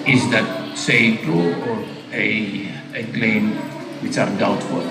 Is that saying true or a claim which are doubtful?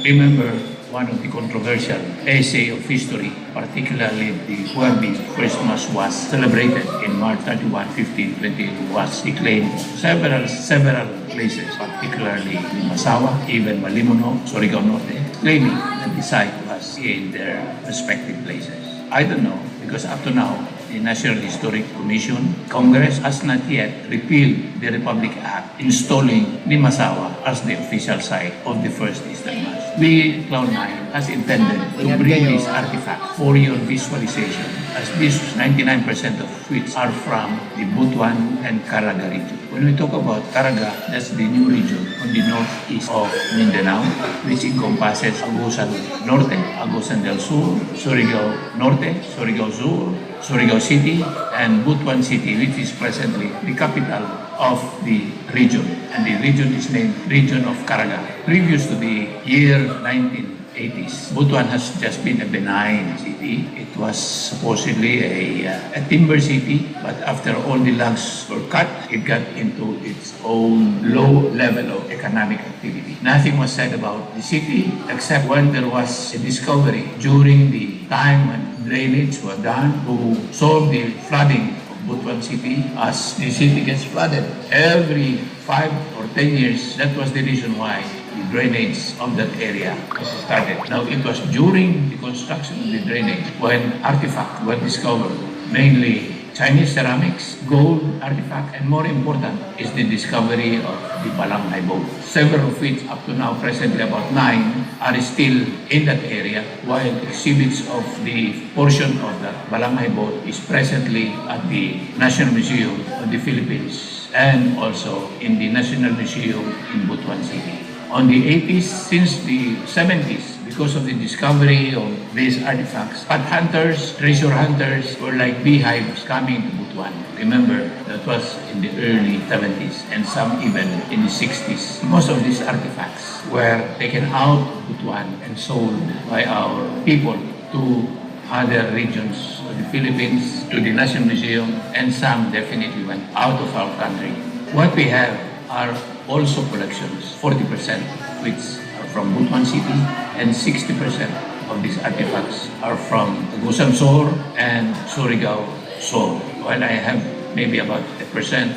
Remember one of the controversial essay of history, particularly when the Christmas was celebrated in March 31, 1520, was declaimed several places, particularly in Masawa, even Malimono, Surigao Norte, claiming that the site was in their respective places. I don't know, because up to now, the National Historic Commission, Congress has not yet repealed the Republic Act installing Limasawa as the official site of the first Eastern Mass. We, Cloud9, has intended to bring this artifact for your visualization, as these 99% of which are from the Butuan and Caraga region. When we talk about Caraga, that's the new region on the northeast of Mindanao, which encompasses Agusan Norte, Agusan del Sur, Surigao Norte, Surigao Sur, Surigao City, and Butuan City, which is presently the capital of the region. And the region is named Region of Caraga. Previous to the year 1980s, Butuan has just been a benign city. It was supposedly a timber city, but after all the logs were cut, it got into its own low level of economic activity. Nothing was said about the city except when there was a discovery during the time when drainage were done to solve the flooding of Butuan City. As the city gets flooded every 5 or 10 years, that was the reason why the drainage of that area was started. Now, it was during the construction of the drainage when artifacts were discovered, mainly Chinese ceramics, gold artifact, and more important is the discovery of the Balanghay boat. Several of which, up to now, presently about 9, are still in that area, while exhibits of the portion of the Balanghay boat is presently at the National Museum of the Philippines and also in the National Museum in Butuan City. On the 80s, since the 70s, because of the discovery of these artifacts, spot hunters, treasure hunters were like beehives coming to Butuan. Remember, that was in the early 70s and some even in the 60s. Most of these artifacts were taken out of Butuan and sold by our people to other regions of the Philippines, to the National Museum, and some definitely went out of our country. What we have are also collections, 40% which are from Butuan City, and 60% of these artifacts are from Agusan Sur and Surigao Sur. While I have maybe about 1%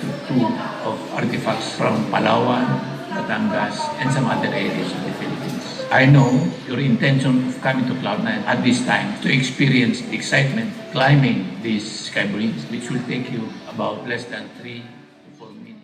to 2 of artifacts from Palawan, Batangas, and some other areas of the Philippines. I know your intention of coming to Cloud9 at this time to experience the excitement climbing these sky bridge, which will take you about less than 3 to 4 minutes.